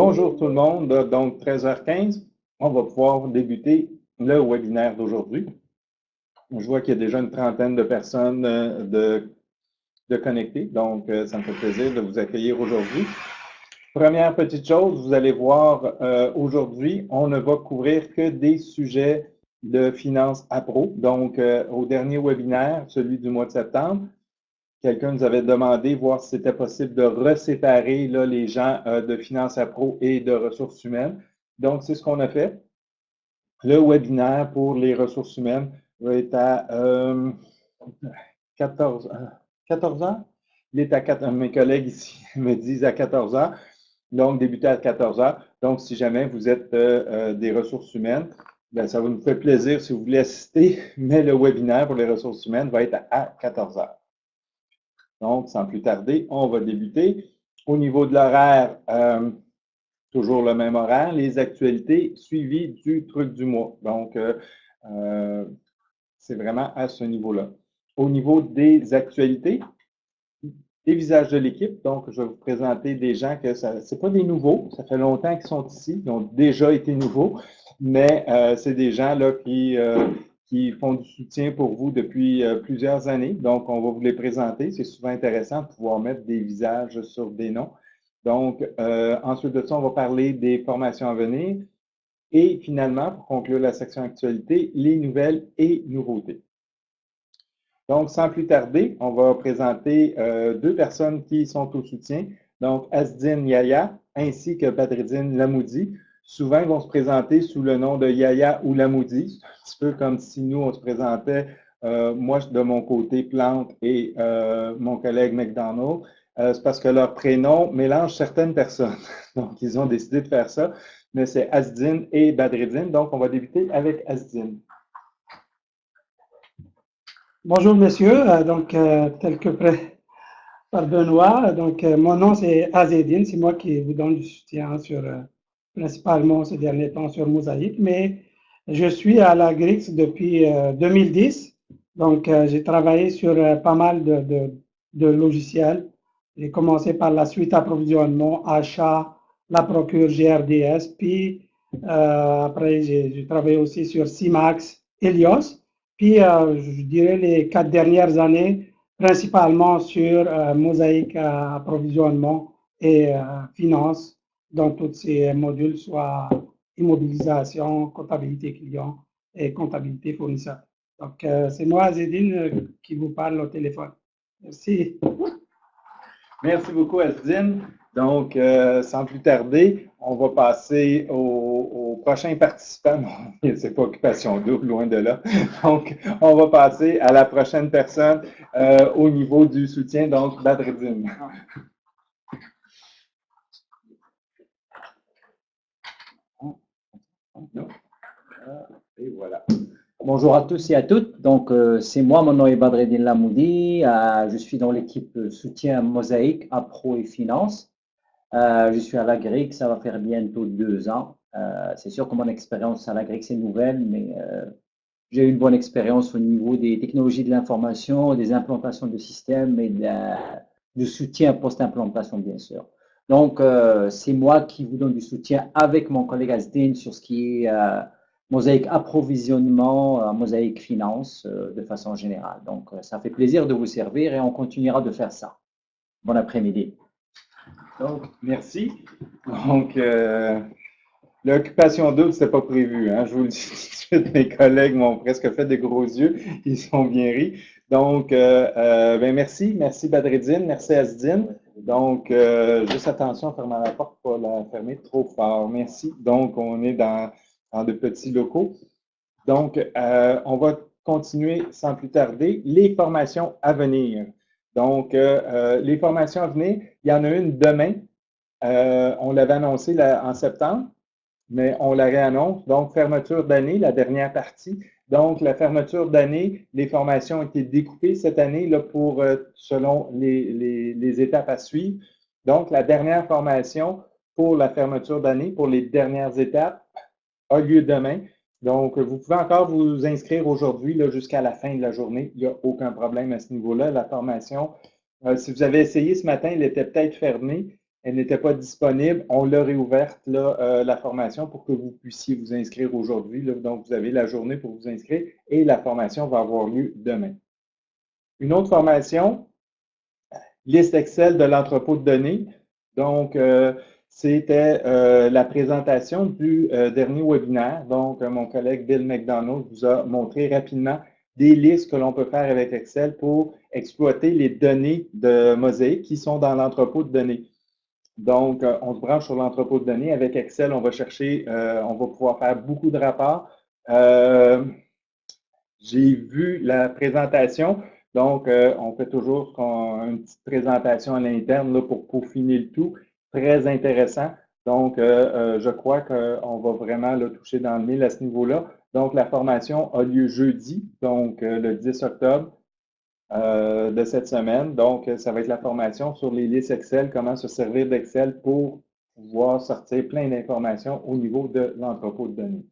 Bonjour tout le monde, donc 13h15, on va pouvoir débuter le webinaire d'aujourd'hui. Je vois qu'il y a déjà une trentaine de personnes de connectées, donc ça me fait plaisir de vous accueillir aujourd'hui. Première petite chose, vous allez voir aujourd'hui, on ne va couvrir que des sujets de finance à pro. Donc, au dernier webinaire, celui du mois de septembre, quelqu'un nous avait demandé voir si c'était possible de reséparer là, les gens de finance à pro et de ressources humaines. Donc, c'est ce qu'on a fait. Le webinaire pour les ressources humaines va être à 14 heures. Il est à 4 mes collègues ici me disent à 14 heures. Donc, débuter à 14 heures. Donc, si jamais vous êtes des ressources humaines, bien, ça va nous faire plaisir si vous voulez assister, mais le webinaire pour les ressources humaines va être à 14 heures. Donc, sans plus tarder, on va débuter. Au niveau de l'horaire, toujours le même horaire, les actualités suivies du truc du mois. Donc, c'est vraiment à ce niveau-là. Au niveau des actualités, des visages de l'équipe, donc je vais vous présenter des gens que ce n'est pas des nouveaux, ça fait longtemps qu'ils sont ici, ils ont déjà été nouveaux, mais c'est des gens là qui font du soutien pour vous depuis plusieurs années. Donc, on va vous les présenter. C'est souvent intéressant de pouvoir mettre des visages sur des noms. Donc, ensuite de ça, on va parler des formations à venir. Et finalement, pour conclure la section actualité, les nouvelles et nouveautés. Donc, sans plus tarder, on va présenter deux personnes qui sont au soutien. Donc, Asdine Yaya ainsi que Badreddine Lamoudi. Souvent, ils vont se présenter sous le nom de Yaya ou Lamoudi. C'est un petit peu comme si nous, on se présentait, moi, de mon côté, Plante et mon collègue McDonald. C'est parce que leur prénom mélange certaines personnes. Donc, ils ont décidé de faire ça. Mais c'est Asdine et Badreddine. Donc, on va débuter avec Asdine. Bonjour messieurs, tel que près par Benoît, mon nom c'est Azedine, c'est moi qui vous donne du soutien sur principalement ces derniers temps sur Mosaïque, mais je suis à la Grix depuis 2010, j'ai travaillé sur pas mal de logiciels. J'ai commencé par la suite approvisionnement, achat, la procure GRDS, puis après j'ai travaillé aussi sur CIMAX, Helios. Puis, je dirais les 4 dernières années, principalement sur Mosaïque approvisionnement et finance, dans tous ces modules, soit immobilisation, comptabilité client et comptabilité fournisseur. Donc, c'est moi, Azedine, qui vous parle au téléphone. Merci. Merci beaucoup, Asdine. Donc, sans plus tarder, on va passer au prochain participant. Non, c'est pas occupation double, loin de là. Donc, on va passer à la prochaine personne au niveau du soutien, donc Badreddine. Et voilà. Bonjour à tous et à toutes. Donc, c'est moi, mon nom est Badreddine Lamoudi. Je suis dans l'équipe soutien Mosaïque, Appro et Finance. Je suis à la GRIC, ça va faire bientôt 2 ans. C'est sûr que mon expérience à la GRIC, c'est nouvelle, mais j'ai eu une bonne expérience au niveau des technologies de l'information, des implantations de systèmes et du soutien post-implantation, bien sûr. Donc, c'est moi qui vous donne du soutien avec mon collègue Asdine sur ce qui est Mosaïque approvisionnement, Mosaïque finance de façon générale. Donc, ça fait plaisir de vous servir et on continuera de faire ça. Bon après-midi. Donc, merci. Donc, l'occupation double, ce n'est pas prévu. Hein? Je vous le dis tout de suite, mes collègues m'ont presque fait des gros yeux. Ils sont bien ris. Donc, ben merci. Merci Badreddine. Merci Asdine. Donc, juste attention, fermez la porte, pas la fermer trop fort. Merci. Donc, on est dans de petits locaux. Donc, on va continuer sans plus tarder. Les formations à venir. Donc, les formations à venir, il y en a une demain. On l'avait annoncé en septembre, mais on la réannonce. Donc, fermeture d'année, la dernière partie. Donc, la fermeture d'année, les formations ont été découpées cette année là, pour, selon les étapes à suivre. Donc, la dernière formation pour la fermeture d'année, pour les dernières étapes, a lieu demain. Donc, vous pouvez encore vous inscrire aujourd'hui jusqu'à la fin de la journée. Il n'y a aucun problème à ce niveau-là. La formation, si vous avez essayé ce matin, elle était peut-être fermée. elle n'était pas disponible. On l'a réouverte, là, la formation, pour que vous puissiez vous inscrire aujourd'hui. Donc, vous avez la journée pour vous inscrire et la formation va avoir lieu demain. Une autre formation, liste Excel de l'entrepôt de données. Donc, c'était la présentation du dernier webinaire. Donc, mon collègue Bill McDonald vous a montré rapidement des listes que l'on peut faire avec Excel pour exploiter les données de Mosaic qui sont dans l'entrepôt de données. Donc, on se branche sur l'entrepôt de données. Avec Excel, on va chercher, on va pouvoir faire beaucoup de rapports. J'ai vu la présentation. Donc, on fait toujours une petite présentation à l'interne pour peaufiner le tout. Très intéressant. Donc, je crois qu'on va vraiment là, toucher dans le mille à ce niveau-là. Donc, la formation a lieu jeudi, donc le 10 octobre de cette semaine. Donc, ça va être la formation sur les listes Excel, comment se servir d'Excel pour pouvoir sortir plein d'informations au niveau de l'entrepôt de données.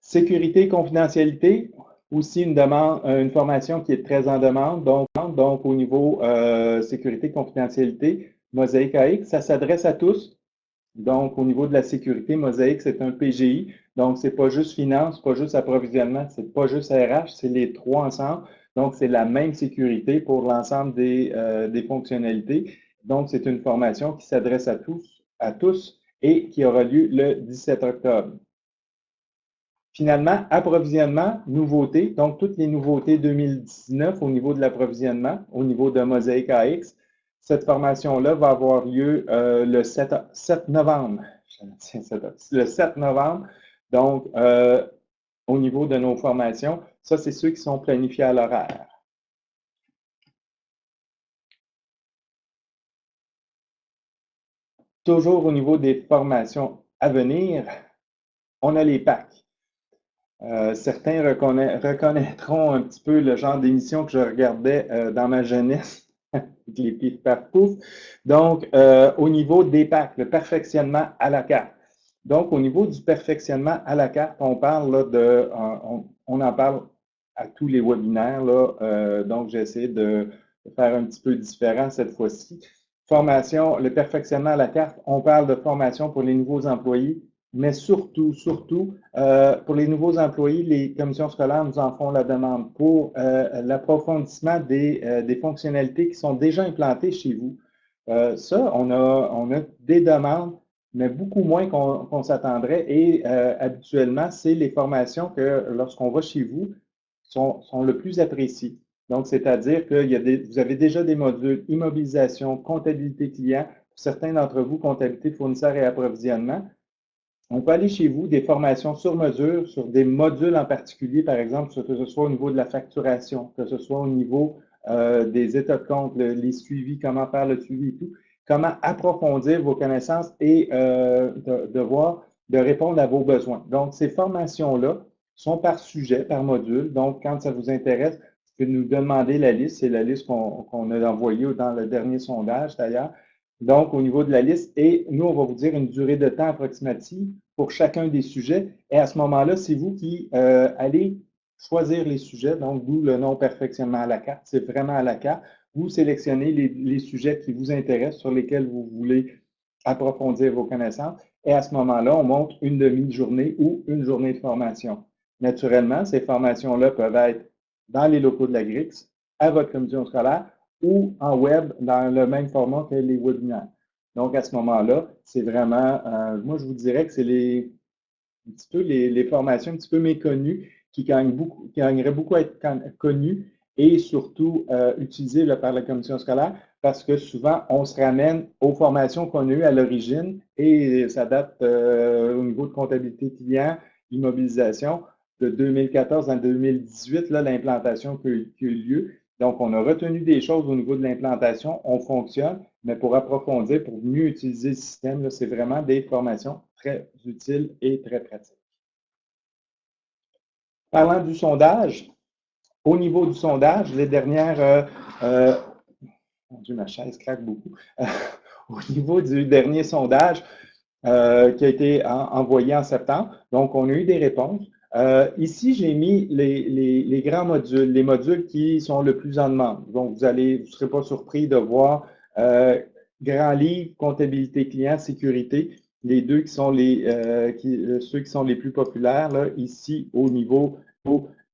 Sécurité, confidentialité, aussi une demande, une formation qui est très en demande. Donc au niveau sécurité, confidentialité, Mosaic AX, ça s'adresse à tous. Donc, au niveau de la sécurité, Mosaic, c'est un PGI. Donc, c'est pas juste finance, pas juste approvisionnement, c'est pas juste RH, c'est les trois ensemble. Donc, c'est la même sécurité pour l'ensemble des fonctionnalités. Donc, c'est une formation qui s'adresse à tous et qui aura lieu le 17 octobre. Finalement, approvisionnement, nouveautés, donc toutes les nouveautés 2019 au niveau de l'approvisionnement, au niveau de Mosaic AX. Cette formation-là va avoir lieu le 7 novembre. Le 7 novembre, donc au niveau de nos formations, ça c'est ceux qui sont planifiés à l'horaire. Toujours au niveau des formations à venir, on a les packs. Certains reconnaîtront un petit peu le genre d'émission que je regardais dans ma jeunesse, les pif paf pouf. Donc, au niveau des packs, le perfectionnement à la carte. Donc, au niveau du perfectionnement à la carte, on parle là, on en parle à tous les webinaires. Là, donc, j'essaie de faire un petit peu différent cette fois-ci. Formation, le perfectionnement à la carte, on parle de formation pour les nouveaux employés. Mais surtout, pour les nouveaux employés, les commissions scolaires nous en font la demande pour l'approfondissement des fonctionnalités qui sont déjà implantées chez vous. Ça, on a des demandes, mais beaucoup moins qu'on s'attendrait. Et habituellement, c'est les formations que, lorsqu'on va chez vous, sont le plus appréciées. Donc, c'est-à-dire que vous avez déjà des modules immobilisation, comptabilité client, pour certains d'entre vous, comptabilité fournisseur et approvisionnement. On peut aller chez vous, des formations sur mesure, sur des modules en particulier, par exemple, que ce soit au niveau de la facturation, que ce soit au niveau des états de compte, les suivis, comment faire le suivi et tout, comment approfondir vos connaissances et de répondre à vos besoins. Donc, ces formations-là sont par sujet, par module. Donc, quand ça vous intéresse, vous pouvez nous demander la liste. C'est la liste qu'on a envoyée dans le dernier sondage, d'ailleurs. Donc, au niveau de la liste, et nous, on va vous dire une durée de temps approximative pour chacun des sujets. Et à ce moment-là, c'est vous qui allez choisir les sujets, donc d'où le nom perfectionnement à la carte. C'est vraiment à la carte. Vous sélectionnez les sujets qui vous intéressent, sur lesquels vous voulez approfondir vos connaissances. Et à ce moment-là, on monte une demi-journée ou une journée de formation. Naturellement, ces formations-là peuvent être dans les locaux de la GRIX, à votre commission scolaire, ou en web dans le même format que les webinaires. Donc, à ce moment-là, c'est vraiment, moi, je vous dirais que c'est un petit peu les formations un petit peu méconnues qui gagneraient beaucoup à être connues et surtout utilisées là, par la commission scolaire parce que souvent, on se ramène aux formations qu'on a eues à l'origine et ça date au niveau de comptabilité client, immobilisation, de 2014 à 2018, l'implantation qui a eu lieu. Donc, on a retenu des choses au niveau de l'implantation, on fonctionne, mais pour approfondir, pour mieux utiliser le système, c'est vraiment des formations très utiles et très pratiques. Parlant du sondage, au niveau du sondage, les dernières... mon Dieu, ma chaise craque beaucoup. Au niveau du dernier sondage qui a été envoyé en septembre, donc on a eu des réponses. Ici, j'ai mis les grands modules, les modules qui sont le plus en demande. Donc, vous ne serez pas surpris de voir Grand livre, comptabilité client, sécurité, les deux qui sont ceux qui sont les plus populaires, là, ici au niveau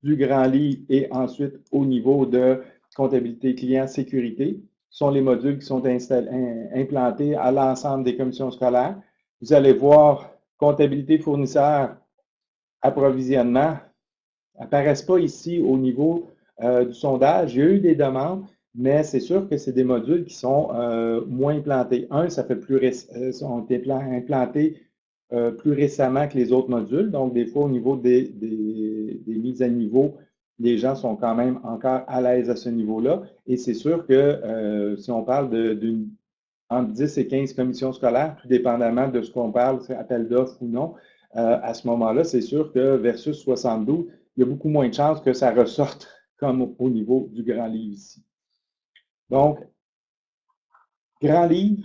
du grand livre et ensuite au niveau de comptabilité client, sécurité, sont les modules qui sont implantés à l'ensemble des commissions scolaires. Vous allez voir comptabilité fournisseur, approvisionnement, apparaissent pas ici au niveau du sondage. Il y a eu des demandes, mais c'est sûr que c'est des modules qui sont moins implantés. Ça fait ont été implantés plus récemment que les autres modules. Donc, des fois, au niveau des mises à niveau, les gens sont quand même encore à l'aise à ce niveau-là. Et c'est sûr que si on parle entre 10 et 15 commissions scolaires, tout dépendamment de ce qu'on parle, c'est appel d'offres ou non, à ce moment-là, c'est sûr que versus 72, il y a beaucoup moins de chances que ça ressorte comme au niveau du grand livre ici. Donc, grand livre,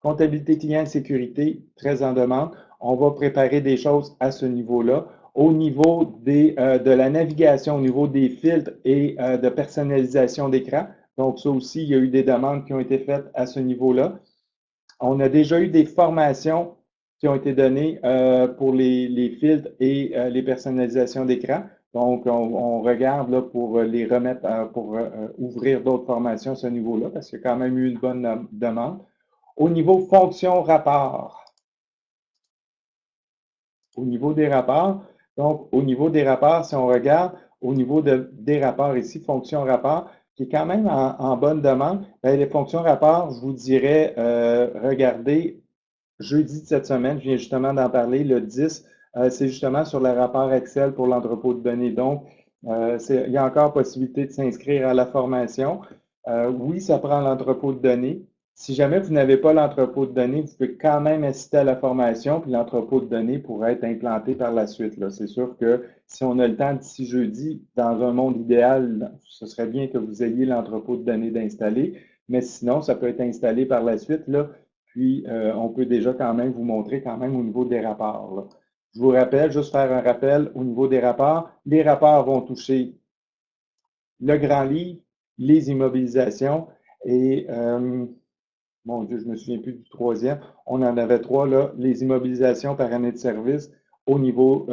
comptabilité client et sécurité, très en demande. On va préparer des choses à ce niveau-là. Au niveau de la navigation, au niveau des filtres et de personnalisation d'écran, donc ça aussi, il y a eu des demandes qui ont été faites à ce niveau-là. On a déjà eu des formations qui ont été données pour les filtres et les personnalisations d'écran. Donc, on regarde là, pour les remettre, pour ouvrir d'autres formations à ce niveau-là, parce qu'il y a quand même eu une bonne demande. Au niveau fonction rapport, au niveau des rapports, donc au niveau des rapports, si on regarde au niveau des rapports ici, fonction rapport, qui est quand même en bonne demande, bien, les fonctions rapport, je vous dirais, regardez, jeudi de cette semaine, je viens justement d'en parler, le 10, c'est justement sur le rapport Excel pour l'entrepôt de données. Donc, il y a encore possibilité de s'inscrire à la formation. Oui, ça prend l'entrepôt de données. Si jamais vous n'avez pas l'entrepôt de données, vous pouvez quand même assister à la formation, puis l'entrepôt de données pourrait être implanté par la suite. C'est sûr que si on a le temps d'ici jeudi, dans un monde idéal, ce serait bien que vous ayez l'entrepôt de données d'installer, mais sinon, ça peut être installé par la suite, là, puis on peut déjà quand même vous montrer quand même au niveau des rapports, là. Je vous rappelle, juste faire un rappel au niveau des rapports. Les rapports vont toucher le grand livre, les immobilisations et mon Dieu, je ne me souviens plus du troisième. On en avait trois, là, les immobilisations par année de service au niveau,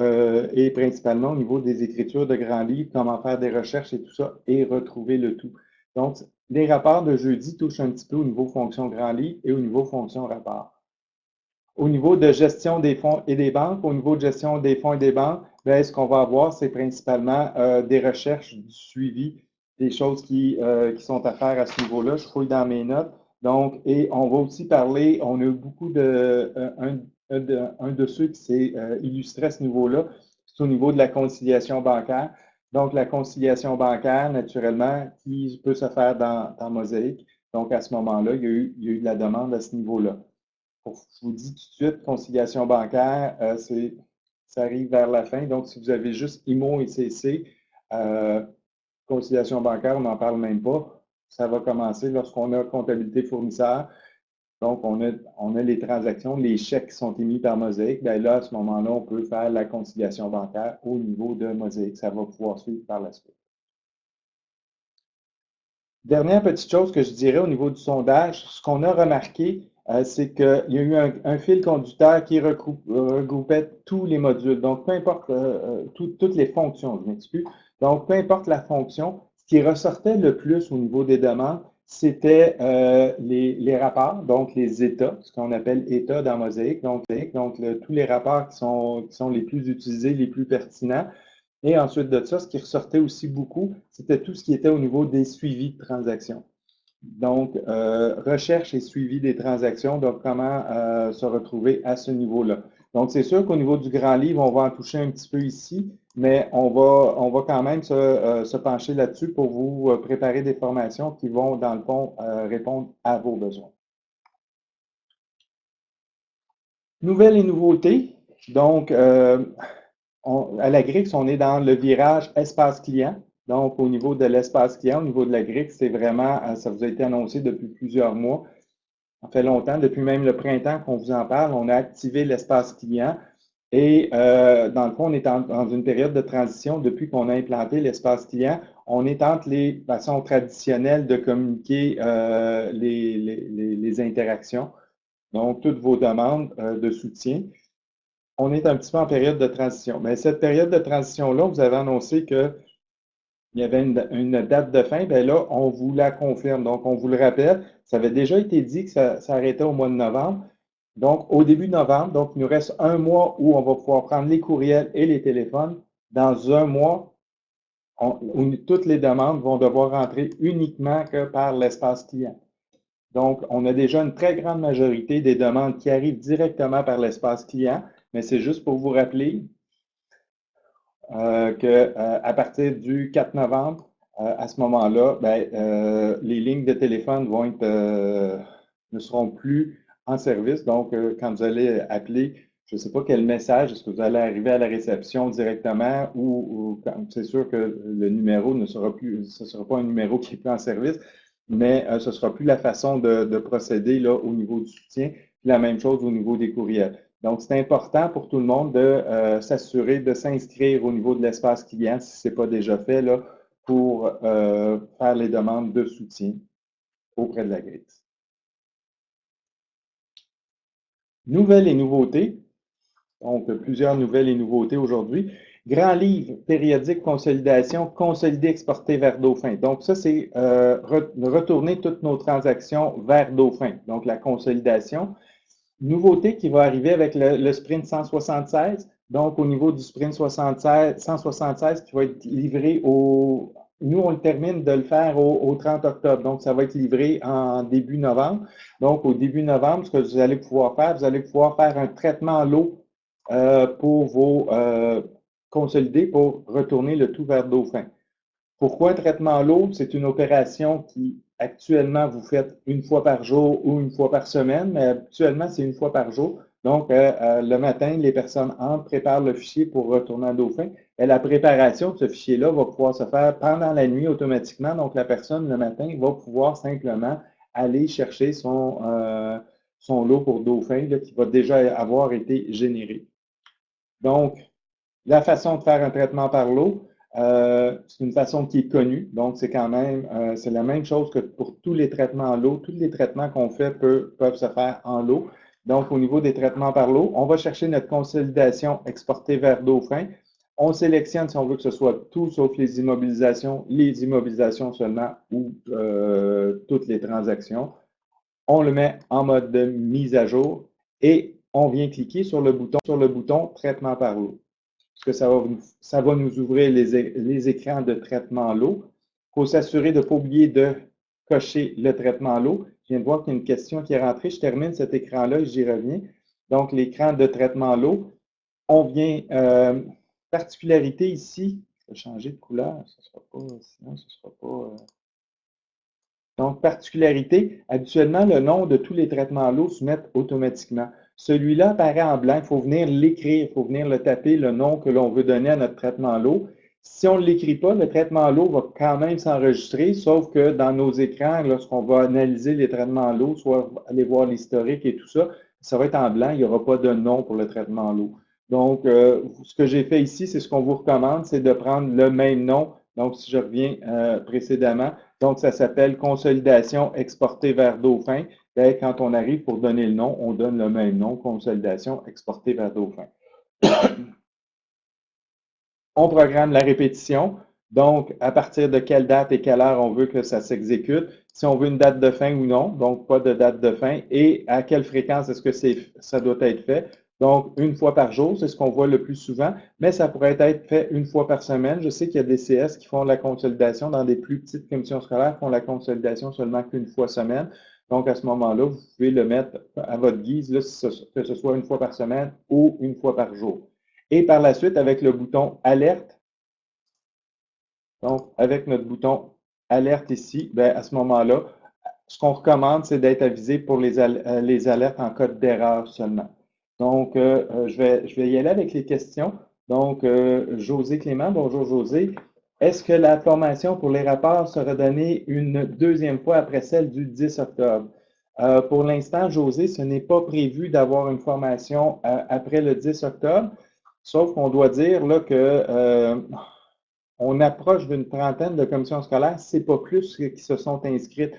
et principalement au niveau des écritures de grands livres, comment faire des recherches et tout ça, et retrouver le tout. Donc, les rapports de jeudi touchent un petit peu au niveau fonction grand livre et au niveau fonction rapport. Au niveau de gestion des fonds et des banques, au niveau de gestion des fonds et des banques, bien, ce qu'on va avoir, c'est principalement des recherches, du suivi, des choses qui sont à faire à ce niveau-là. Je fouille dans mes notes. Donc, et on va aussi parler, on a eu beaucoup un de ceux qui s'est illustré à ce niveau-là, c'est au niveau de la conciliation bancaire. Donc, la conciliation bancaire, naturellement, qui peut se faire dans Mosaïque. Donc, à ce moment-là, il y a eu de la demande à ce niveau-là. Je vous dis tout de suite, conciliation bancaire, ça arrive vers la fin. Donc, si vous avez juste IMO et CC, conciliation bancaire, on n'en parle même pas. Ça va commencer lorsqu'on a comptabilité fournisseur. Donc, on a les transactions, les chèques qui sont émis par Mosaïque. Bien là, à ce moment-là, on peut faire la conciliation bancaire au niveau de Mosaïque. Ça va pouvoir suivre par la suite. Dernière petite chose que je dirais au niveau du sondage, ce qu'on a remarqué, c'est qu'il y a eu un fil conducteur qui regroupait tous les modules. Donc, peu importe toutes les fonctions, je m'excuse. Donc, peu importe la fonction, ce qui ressortait le plus au niveau des demandes, c'était les rapports, donc les états, ce qu'on appelle états dans Mosaïque. Donc tous les rapports qui sont les plus utilisés, les plus pertinents. Et ensuite de ça, ce qui ressortait aussi beaucoup, c'était tout ce qui était au niveau des suivis de transactions. Donc, recherche et suivi des transactions, donc comment se retrouver à ce niveau-là. Donc, c'est sûr qu'au niveau du grand livre, on va en toucher un petit peu ici, mais on va quand même se pencher là-dessus pour vous préparer des formations qui vont, dans le fond, répondre à vos besoins. Nouvelles et nouveautés. Donc, à la Grix, on est dans le virage espace client. Donc, au niveau de l'espace client, au niveau de la Grix, c'est vraiment, ça vous a été annoncé depuis plusieurs mois. Ça fait longtemps, depuis même le printemps qu'on vous en parle, on a activé l'espace client. Et dans le fond, on est dans une période de transition depuis qu'on a implanté l'espace client. On est entre les façons traditionnelles de communiquer les interactions, donc toutes vos demandes de soutien. On est un petit peu en période de transition. Mais cette période de transition-là, vous avez annoncé qu'il y avait une date de fin. Bien là, on vous la confirme. Donc, on vous le rappelle. Ça avait déjà été dit que ça arrêtait au mois de novembre. Donc, au début de novembre, donc il nous reste un mois où on va pouvoir prendre les courriels et les téléphones. Dans un mois, où toutes les demandes vont devoir rentrer uniquement que par l'espace client. Donc, on a déjà une très grande majorité des demandes qui arrivent directement par l'espace client, mais c'est juste pour vous rappeler qu'à partir du 4 novembre, à ce moment-là, les lignes de téléphone ne seront plus en service. Donc, quand vous allez appeler, je ne sais pas quel message, est-ce que vous allez arriver à la réception directement ou c'est sûr que le numéro ne sera plus, ce ne sera pas un numéro qui est plus en service, mais ce ne sera plus la façon de procéder là, au niveau du soutien. Puis la même chose au niveau des courriels. Donc, c'est important pour tout le monde de s'assurer de s'inscrire au niveau de l'espace client, si ce n'est pas déjà fait, là, pour faire les demandes de soutien auprès de la GRITS. Nouvelles et nouveautés. Donc, plusieurs nouvelles et nouveautés aujourd'hui. Grand livre, périodique, consolidation, consolider, exporter vers Dauphin. Donc, ça, c'est retourner toutes nos transactions vers Dauphin. Donc, la consolidation. Nouveauté qui va arriver avec le sprint 176. Donc, au niveau du sprint 176 qui va être livré au... Nous, on le termine de le faire au 30 octobre. Donc, ça va être livré en début novembre. Donc, au début novembre, ce que vous allez pouvoir faire un traitement à l'eau pour vos consolider pour retourner le tout vers Dauphin. Pourquoi un traitement à l'eau? C'est une opération qui, actuellement, vous faites une fois par jour ou une fois par semaine, mais habituellement, c'est une fois par jour. Donc, le matin, les personnes entrent, préparent le fichier pour retourner à Dauphin. Et la préparation de ce fichier-là va pouvoir se faire pendant la nuit automatiquement. Donc, la personne, le matin, va pouvoir simplement aller chercher son lot pour Dauphin là, qui va déjà avoir été généré. Donc, la façon de faire un traitement par l'eau, c'est une façon qui est connue. Donc, c'est quand même, c'est la même chose que pour tous les traitements en l'eau. Tous les traitements qu'on fait peuvent se faire en l'eau. Donc, au niveau des traitements par l'eau, on va chercher notre consolidation exportée vers Dauphin. On sélectionne si on veut que ce soit tout sauf les immobilisations seulement ou toutes les transactions. On le met en mode de mise à jour et on vient cliquer sur le bouton traitement par l'eau. Parce que ça va nous ouvrir les écrans de traitement à l'eau. Il faut s'assurer de ne pas oublier de cocher le traitement à l'eau. Je viens de voir qu'il y a une question qui est rentrée. Je termine cet écran-là et j'y reviens. Donc, l'écran de traitement à l'eau. On vient, particularité ici, je vais changer de couleur, sinon ce ne sera pas. Donc, particularité, habituellement, le nom de tous les traitements à l'eau se met automatiquement. Celui-là apparaît en blanc, il faut venir l'écrire, il faut venir le taper, le nom que l'on veut donner à notre traitement à l'eau. Si on ne l'écrit pas, le traitement à l'eau va quand même s'enregistrer, sauf que dans nos écrans, lorsqu'on va analyser les traitements à l'eau, soit aller voir l'historique et tout ça, ça va être en blanc, il n'y aura pas de nom pour le traitement à l'eau. Donc, ce que j'ai fait ici, c'est ce qu'on vous recommande, c'est de prendre le même nom. Donc, si je reviens précédemment, donc ça s'appelle consolidation exportée vers Dauphin. Bien, quand on arrive pour donner le nom, on donne le même nom, consolidation exportée vers Dauphin. On programme la répétition. Donc, à partir de quelle date et quelle heure on veut que ça s'exécute. Si on veut une date de fin ou non, donc pas de date de fin. Et à quelle fréquence est-ce que ça doit être fait? Donc, une fois par jour, c'est ce qu'on voit le plus souvent, mais ça pourrait être fait une fois par semaine. Je sais qu'il y a des CS qui font la consolidation dans des plus petites commissions scolaires, font la consolidation seulement qu'une fois semaine. Donc, à ce moment-là, vous pouvez le mettre à votre guise, là, que ce soit une fois par semaine ou une fois par jour. Et par la suite, avec le bouton Alerte, donc avec notre bouton Alerte ici, bien, à ce moment-là, ce qu'on recommande, c'est d'être avisé pour les alertes en cas d'erreur seulement. Donc, je vais y aller avec les questions. Donc, José Clément, bonjour José. Est-ce que la formation pour les rapports sera donnée une deuxième fois après celle du 10 octobre? Pour l'instant, José, ce n'est pas prévu d'avoir une formation après le 10 octobre, sauf qu'on doit dire là, que on approche d'une trentaine de commissions scolaires, c'est pas plus qui se sont inscrites.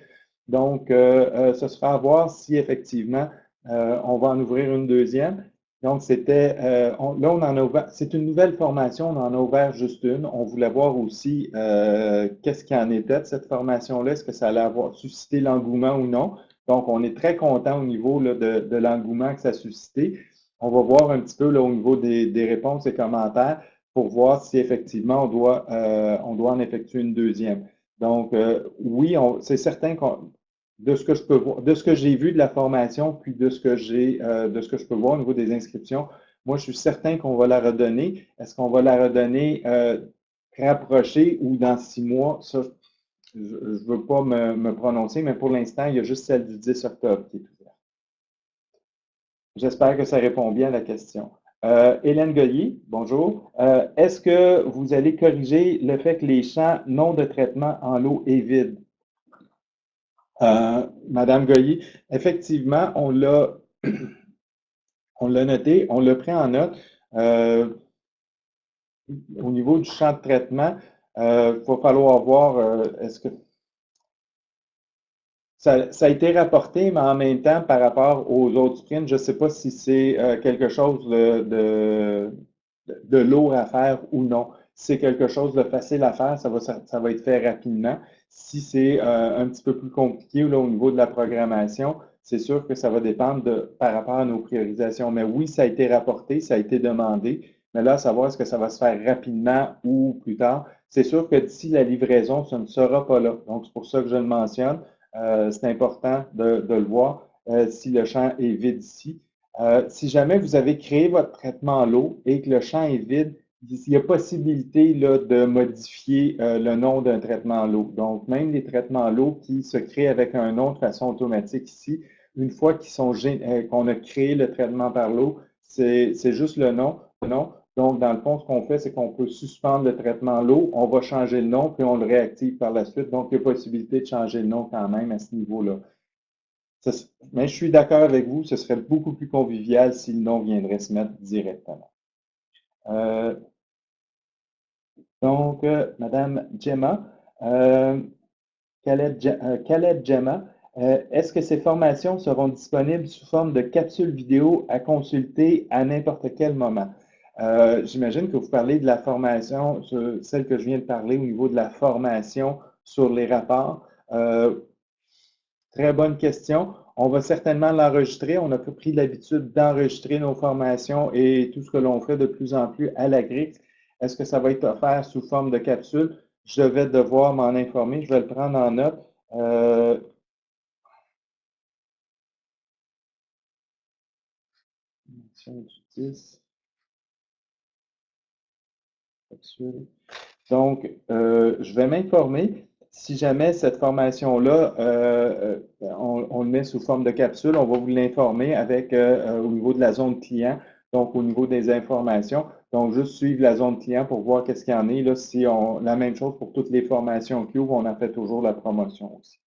Donc, ce sera à voir si effectivement on va en ouvrir une deuxième. Donc, là, on en a ouvert, c'est une nouvelle formation, on en a ouvert juste une. On voulait voir aussi qu'est-ce qu'il en était de cette formation-là, est-ce que ça allait avoir suscité l'engouement ou non. Donc, on est très content au niveau là, de l'engouement que ça a suscité. On va voir un petit peu là, au niveau des réponses et commentaires pour voir si effectivement on doit en effectuer une deuxième. Donc, oui, c'est certain de ce que je peux voir, de ce que j'ai vu de la formation, puis de ce que je peux voir au niveau des inscriptions, moi, je suis certain qu'on va la redonner. Est-ce qu'on va la redonner rapprochée ou dans 6 mois? Ça, je ne veux pas me prononcer, mais pour l'instant, il y a juste celle du 10 octobre qui est ouverte. J'espère que ça répond bien à la question. Hélène Gollier, bonjour. Est-ce que vous allez corriger le fait que les champs non de traitement en l'eau est vide? Madame Goyer, effectivement, on l'a noté, on l'a pris en note. Au niveau du champ de traitement, il va falloir voir, est-ce que ça a été rapporté, mais en même temps, par rapport aux autres sprints, je ne sais pas si c'est quelque chose de lourd à faire ou non. Si c'est quelque chose de facile à faire, ça va être fait rapidement. Si c'est un petit peu plus compliqué là, au niveau de la programmation, c'est sûr que ça va dépendre par rapport à nos priorisations. Mais oui, ça a été rapporté, ça a été demandé. Mais là, savoir est-ce que ça va se faire rapidement ou plus tard. C'est sûr que d'ici la livraison, ça ne sera pas là. Donc, c'est pour ça que je le mentionne. C'est important de le voir si le champ est vide ici. Si jamais vous avez créé votre traitement à l'eau et que le champ est vide, il y a possibilité là, de modifier le nom d'un traitement à l'eau. Donc, même les traitements à l'eau qui se créent avec un nom de façon automatique ici, une fois qu'on a créé le traitement par l'eau, c'est juste le nom. Donc, dans le fond, ce qu'on fait, c'est qu'on peut suspendre le traitement à l'eau, on va changer le nom, puis on le réactive par la suite. Donc, il y a possibilité de changer le nom quand même à ce niveau-là. Mais je suis d'accord avec vous, ce serait beaucoup plus convivial si le nom viendrait se mettre directement. Donc, Madame Gemma, Caleb Gemma, est-ce que ces formations seront disponibles sous forme de capsules vidéo à consulter à n'importe quel moment? J'imagine que vous parlez de la formation, celle que je viens de parler au niveau de la formation sur les rapports. Très bonne question. On va certainement l'enregistrer. On a pris l'habitude d'enregistrer nos formations et tout ce que l'on fait de plus en plus à l'AGRIX. Est-ce que ça va être offert sous forme de capsule? Je vais devoir m'en informer. Je vais le prendre en note. Donc, je vais m'informer. Si jamais cette formation-là, on le met sous forme de capsule, on va vous l'informer avec au niveau de la zone client, donc au niveau des informations. Donc, juste suivre la zone client pour voir qu'est-ce qu'il y en est. Là, la même chose pour toutes les formations Cube, on a fait toujours la promotion aussi.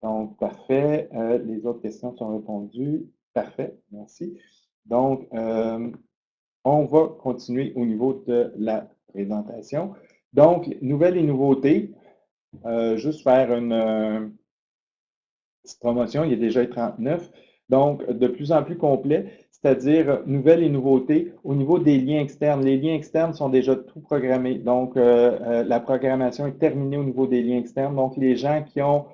Donc, parfait. Les autres questions sont répondues. Parfait, merci. Donc, on va continuer au niveau de la présentation. Donc, nouvelles et nouveautés. Juste faire une petite promotion, il est déjà 39. Donc, de plus en plus complet, c'est-à-dire nouvelles et nouveautés au niveau des liens externes. Les liens externes sont déjà tout programmés. Donc, la programmation est terminée au niveau des liens externes. Donc, les gens qui ont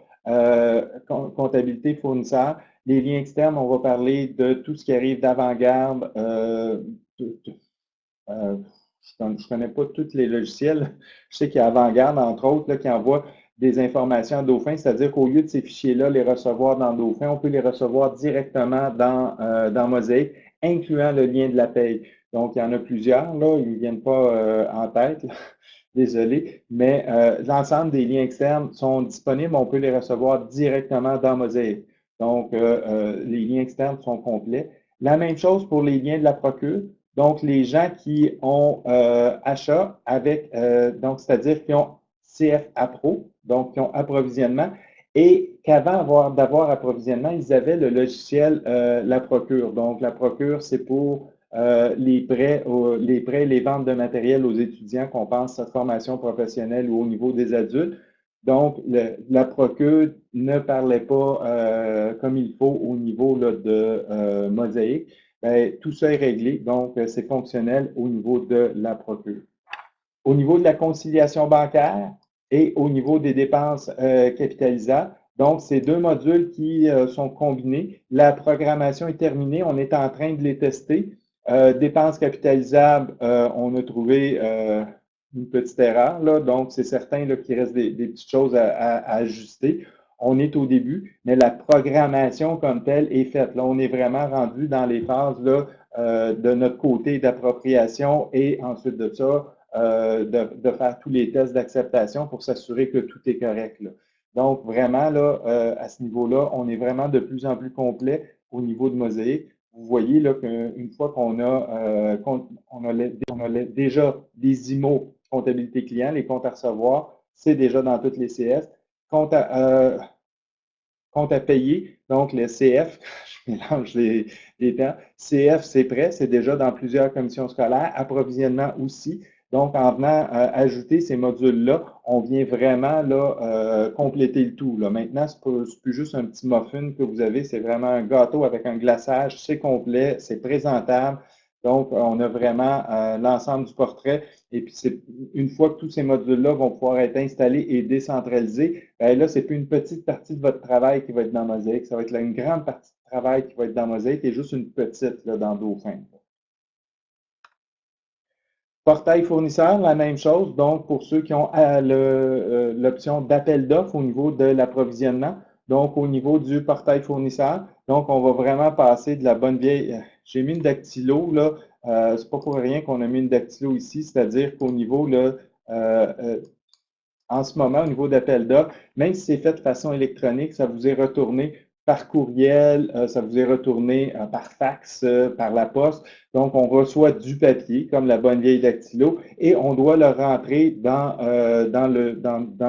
comptabilité fournisseur, les liens externes, on va parler de tout ce qui arrive d'avant-garde, je ne connais pas tous les logiciels. Je sais qu'il y a Avant-Garde, entre autres, là, qui envoie des informations à Dauphin, c'est-à-dire qu'au lieu de ces fichiers-là, les recevoir dans Dauphin, on peut les recevoir directement dans Mosaic, incluant le lien de la paye. Donc, il y en a plusieurs, là, ils ne viennent pas en tête, là. Désolé, mais l'ensemble des liens externes sont disponibles, on peut les recevoir directement dans Mosaic. Donc, les liens externes sont complets. La même chose pour les liens de la procure. Donc, les gens qui ont achat avec, donc, c'est-à-dire qui ont CF Appro, donc qui ont approvisionnement, et qu'avant d'avoir approvisionnement, ils avaient le logiciel La Procure. Donc, La Procure, c'est pour les prêts, les ventes de matériel aux étudiants qu'on pense à formation professionnelle ou au niveau des adultes. Donc, La Procure ne parlait pas comme il faut au niveau là, de Mosaïque. Bien, tout ça est réglé, donc c'est fonctionnel au niveau de La Procure. Au niveau de la conciliation bancaire et au niveau des dépenses capitalisables, donc, c'est deux modules qui sont combinés. La programmation est terminée, on est en train de les tester. Dépenses capitalisables, on a trouvé une petite erreur, là, donc c'est certain qu'il reste des petites choses à ajuster. On est au début, mais la programmation comme telle est faite. Là, on est vraiment rendu dans les phases là, de notre côté d'appropriation et ensuite de ça, de faire tous les tests d'acceptation pour s'assurer que tout est correct, là. Donc, vraiment, là, à ce niveau-là, on est vraiment de plus en plus complet au niveau de Mosaïque. Vous voyez là qu'une fois qu'on a, déjà des IMO, comptabilité client, les comptes à recevoir, c'est déjà dans toutes les CS. Compte à payer, donc le CF, je mélange les termes. CF, c'est prêt, c'est déjà dans plusieurs commissions scolaires. Approvisionnement aussi. Donc, en venant ajouter ces modules-là, on vient vraiment là, compléter le tout. Là. Maintenant, ce n'est plus juste un petit muffin que vous avez, c'est vraiment un gâteau avec un glaçage, c'est complet, c'est présentable. Donc, on a vraiment l'ensemble du portrait. Et puis, une fois que tous ces modules-là vont pouvoir être installés et décentralisés, bien là, ce n'est plus une petite partie de votre travail qui va être dans Mosaïque. Ça va être là, une grande partie de travail qui va être dans Mosaïque et juste une petite là, dans Dauphin. Portail fournisseur, la même chose. Donc, pour ceux qui ont l'option d'appel d'offres au niveau de l'approvisionnement, donc au niveau du portail fournisseur, donc on va vraiment passer de la bonne vieille. J'ai mis une dactylo, là. C'est pas pour rien qu'on a mis une dactylo ici, c'est-à-dire qu'au niveau, là, en ce moment, au niveau d'appel d'offres, même si c'est fait de façon électronique, ça vous est retourné par courriel, ça vous est retourné par fax, par la poste. Donc, on reçoit du papier, comme la bonne vieille dactylo, et on doit le rentrer dans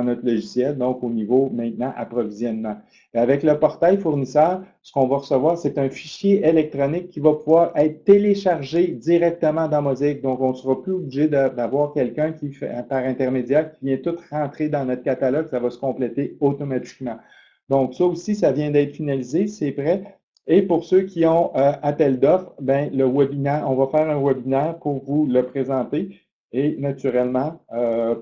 notre logiciel, donc au niveau maintenant approvisionnement. Et avec le portail fournisseur, ce qu'on va recevoir, c'est un fichier électronique qui va pouvoir être téléchargé directement dans Mosaïque. Donc, on ne sera plus obligé d'avoir quelqu'un qui fait par intermédiaire qui vient tout rentrer dans notre catalogue, ça va se compléter automatiquement. Donc, ça aussi, ça vient d'être finalisé, c'est prêt. Et pour ceux qui ont appel d'offres, ben, le webinaire, on va faire un webinaire pour vous le présenter. Et naturellement,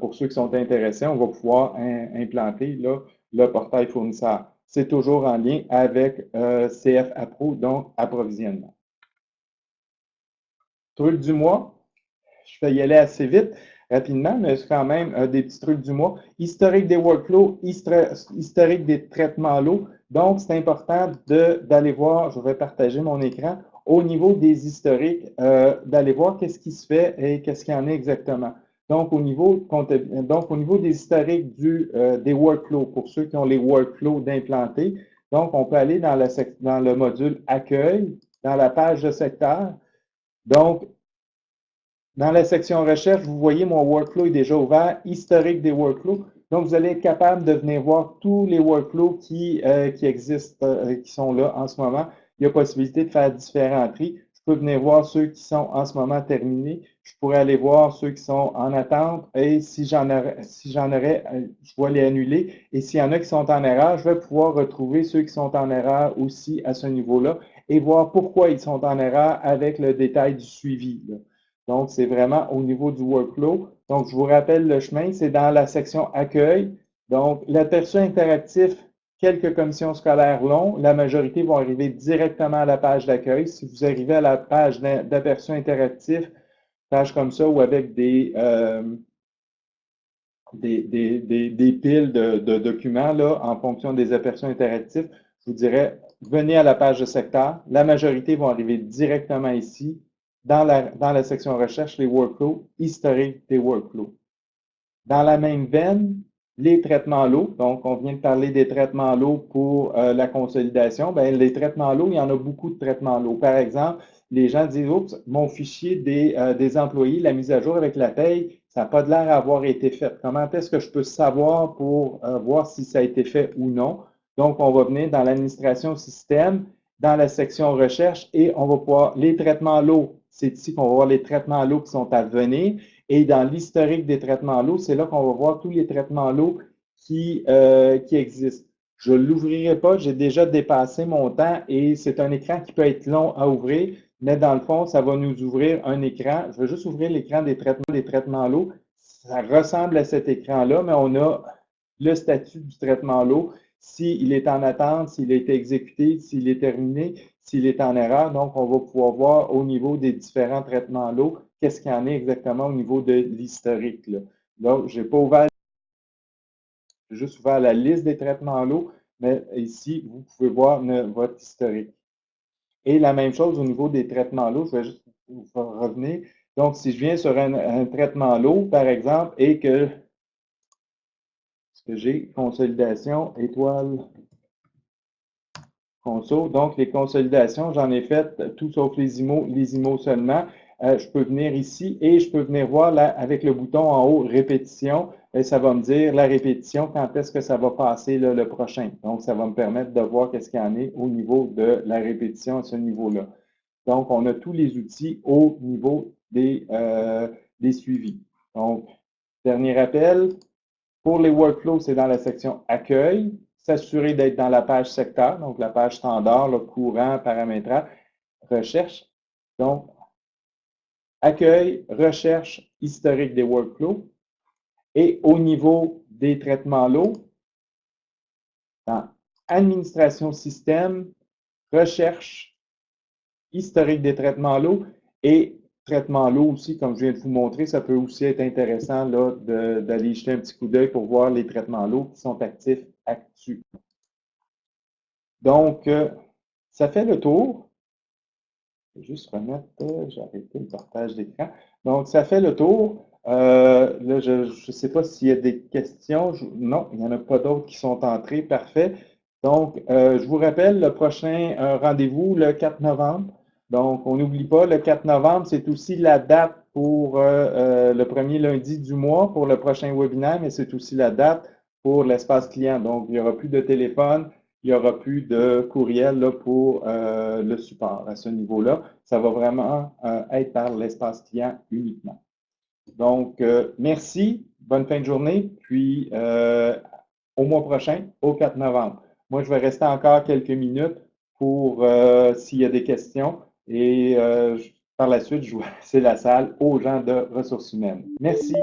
pour ceux qui sont intéressés, on va pouvoir implanter là, le portail fournisseur. C'est toujours en lien avec CF Appro, donc approvisionnement. Truc du mois, je vais y aller assez vite, rapidement, mais c'est quand même des petits trucs du mois. Historique des workflows, historique des traitements lots. Donc, c'est important d'aller voir, je vais partager mon écran, au niveau des historiques, d'aller voir qu'est-ce qui se fait et qu'est-ce qu'il y en a exactement. Donc, au niveau des historiques des workflows, pour ceux qui ont les workflows d'implanter, donc, on peut aller dans le module Accueil, dans la page de secteur. Donc, dans la section recherche, vous voyez mon workflow est déjà ouvert, historique des workflows. Donc, vous allez être capable de venir voir tous les workflows qui existent, qui sont là en ce moment. Il y a possibilité de faire différents tri. Je peux venir voir ceux qui sont en ce moment terminés. Je pourrais aller voir ceux qui sont en attente. Et si j'en aurais, je vais les annuler. Et s'il y en a qui sont en erreur, je vais pouvoir retrouver ceux qui sont en erreur aussi à ce niveau-là et voir pourquoi ils sont en erreur avec le détail du suivi, là. Donc, c'est vraiment au niveau du workflow. Donc, je vous rappelle le chemin, c'est dans la section Accueil. Donc, l'aperçu interactif, quelques commissions scolaires longs, la majorité vont arriver directement à la page d'accueil. Si vous arrivez à la page d'aperçu interactif, page comme ça ou avec des piles de documents là, en fonction des aperçus interactifs, je vous dirais, venez à la page de secteur. La majorité vont arriver directement ici. Dans la section recherche, les workflows, historique des workflows. Dans la même veine, les traitements lots. Donc, on vient de parler des traitements lots pour la consolidation. Bien, les traitements lots, il y en a beaucoup de traitements lots. Par exemple, les gens disent, oups, mon fichier des employés, la mise à jour avec la paye, ça n'a pas de l'air à avoir été fait. Comment est-ce que je peux savoir pour voir si ça a été fait ou non? Donc, on va venir dans l'administration système, dans la section recherche et on va pouvoir les traitements lots. C'est ici qu'on va voir les traitements lots qui sont à venir. Et dans l'historique des traitements lots, c'est là qu'on va voir tous les traitements lots qui existent. Je ne l'ouvrirai pas, j'ai déjà dépassé mon temps et c'est un écran qui peut être long à ouvrir, mais dans le fond, ça va nous ouvrir un écran. Je vais juste ouvrir l'écran des traitements lots. Ça ressemble à cet écran-là, mais on a le statut du traitement lot, s'il est en attente, s'il a été exécuté, s'il est terminé, s'il est en erreur. Donc, on va pouvoir voir au niveau des différents traitements lots, qu'est-ce qu'il y en a exactement au niveau de l'historique. Donc, je n'ai pas ouvert, j'ai juste ouvert la liste des traitements lots, mais ici, vous pouvez voir votre historique. Et la même chose au niveau des traitements lots, je vais juste vous revenir. Donc, si je viens sur un traitement lot, par exemple, et que j'ai consolidation, étoile, console. Donc, les consolidations, j'en ai fait tout sauf les IMO seulement. Je peux venir ici et je peux venir voir là, avec le bouton en haut, répétition, et ça va me dire la répétition, quand est-ce que ça va passer là, le prochain. Donc, ça va me permettre de voir qu'est-ce qu'il y en est au niveau de la répétition à ce niveau-là. Donc, on a tous les outils au niveau des suivis. Donc, dernier rappel, pour les workflows, c'est dans la section Accueil. S'assurer d'être dans la page secteur, donc la page standard, le courant, paramétrage, recherche. Donc, Accueil, recherche, historique des workflows. Et au niveau des traitements lots, dans Administration système, recherche, historique des traitements lots et traitement lot aussi, comme je viens de vous montrer, ça peut aussi être intéressant d'aller jeter un petit coup d'œil pour voir les traitements lots qui sont actifs actuellement. Donc, ça fait le tour. Je vais juste remettre, j'ai arrêté le partage d'écran. Donc, ça fait le tour. Là, je ne sais pas s'il y a des questions. Non, il n'y en a pas d'autres qui sont entrées. Parfait. Donc, je vous rappelle, le prochain rendez-vous, le 4 novembre. Donc, on n'oublie pas, le 4 novembre, c'est aussi la date pour le premier lundi du mois pour le prochain webinaire, mais c'est aussi la date pour l'espace client. Donc, il n'y aura plus de téléphone, il n'y aura plus de courriel là, pour le support à ce niveau-là. Ça va vraiment être par l'espace client uniquement. Donc, merci, bonne fin de journée, puis au mois prochain, au 4 novembre. Moi, je vais rester encore quelques minutes pour s'il y a des questions et par la suite, je vais laisser la salle aux gens de ressources humaines. Merci.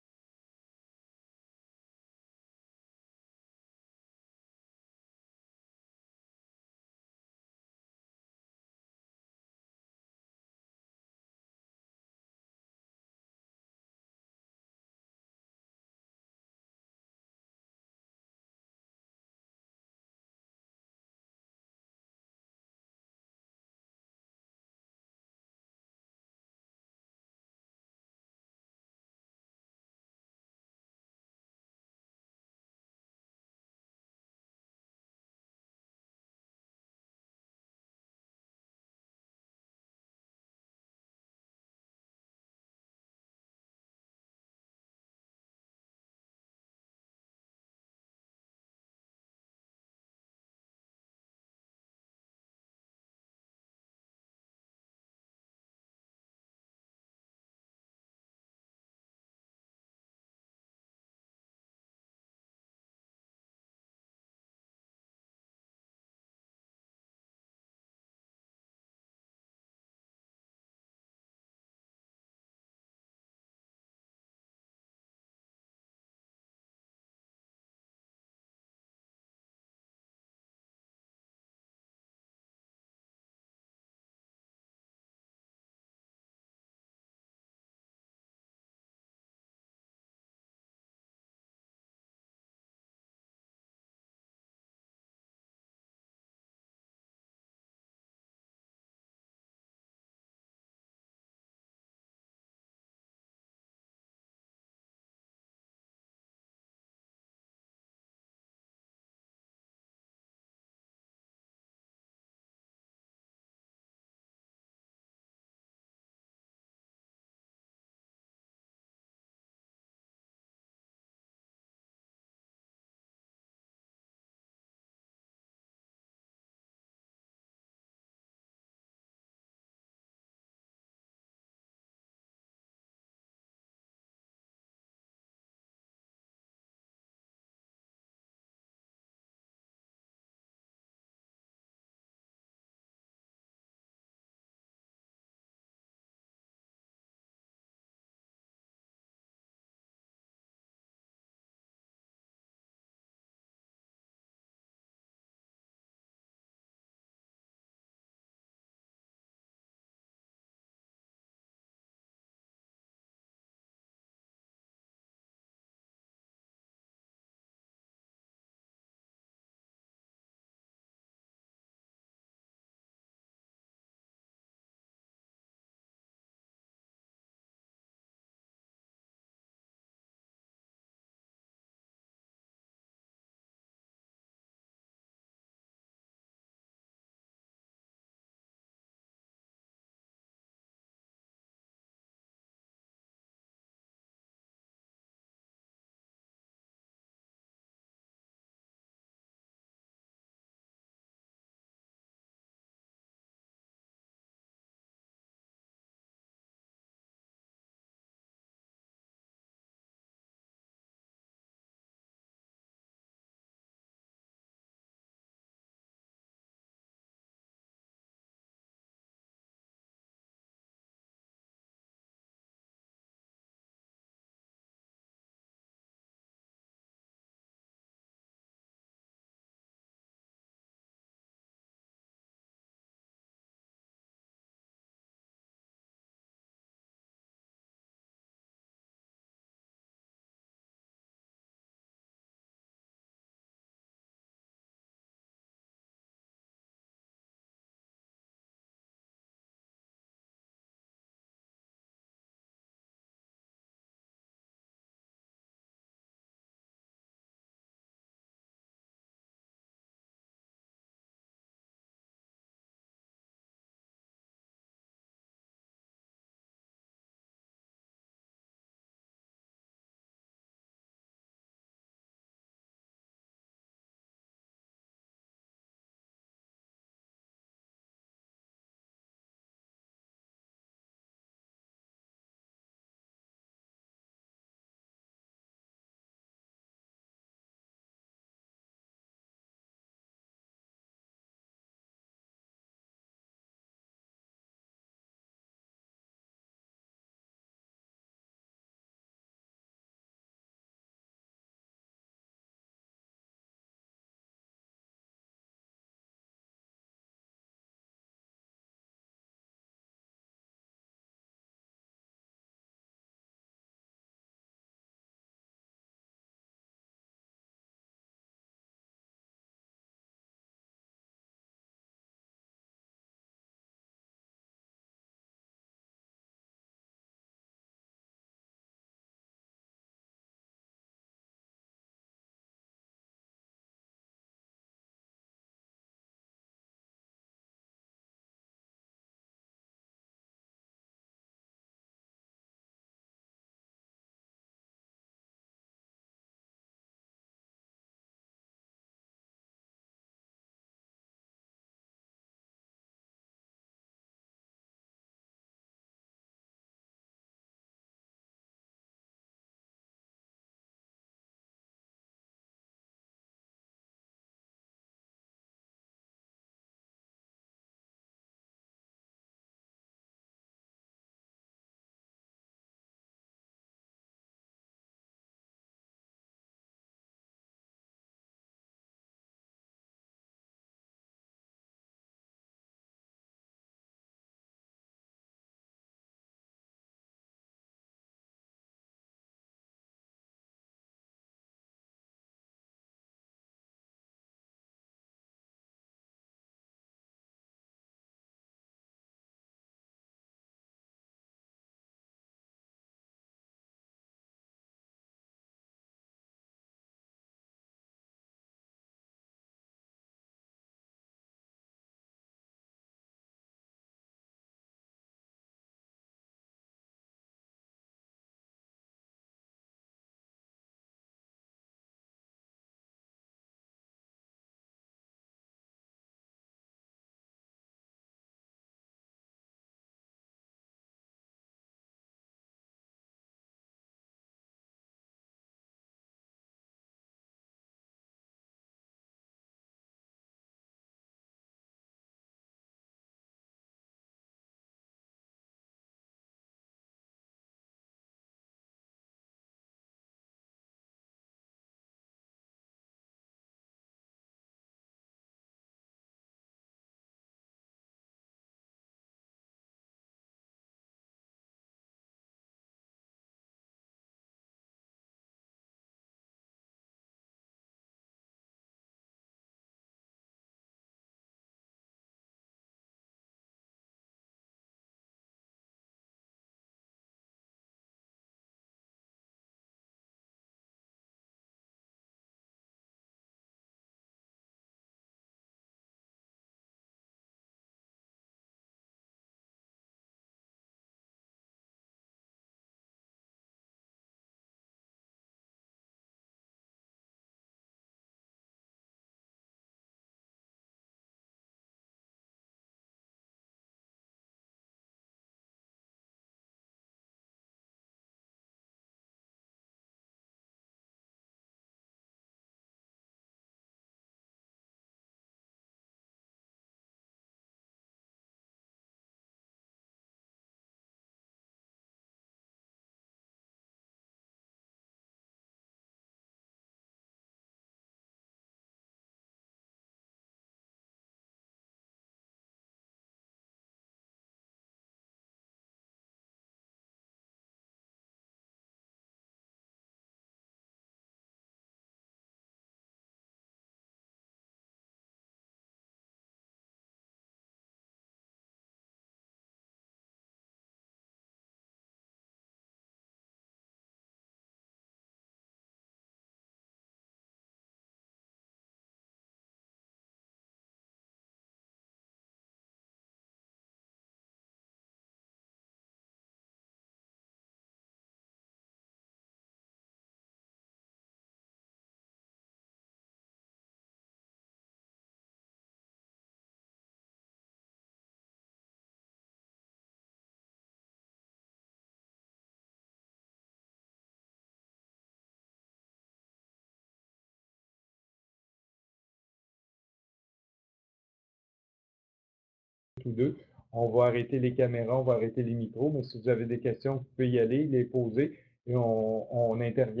tous deux. On va arrêter les caméras, on va arrêter les micros, mais si vous avez des questions, vous pouvez y aller, les poser et on intervient.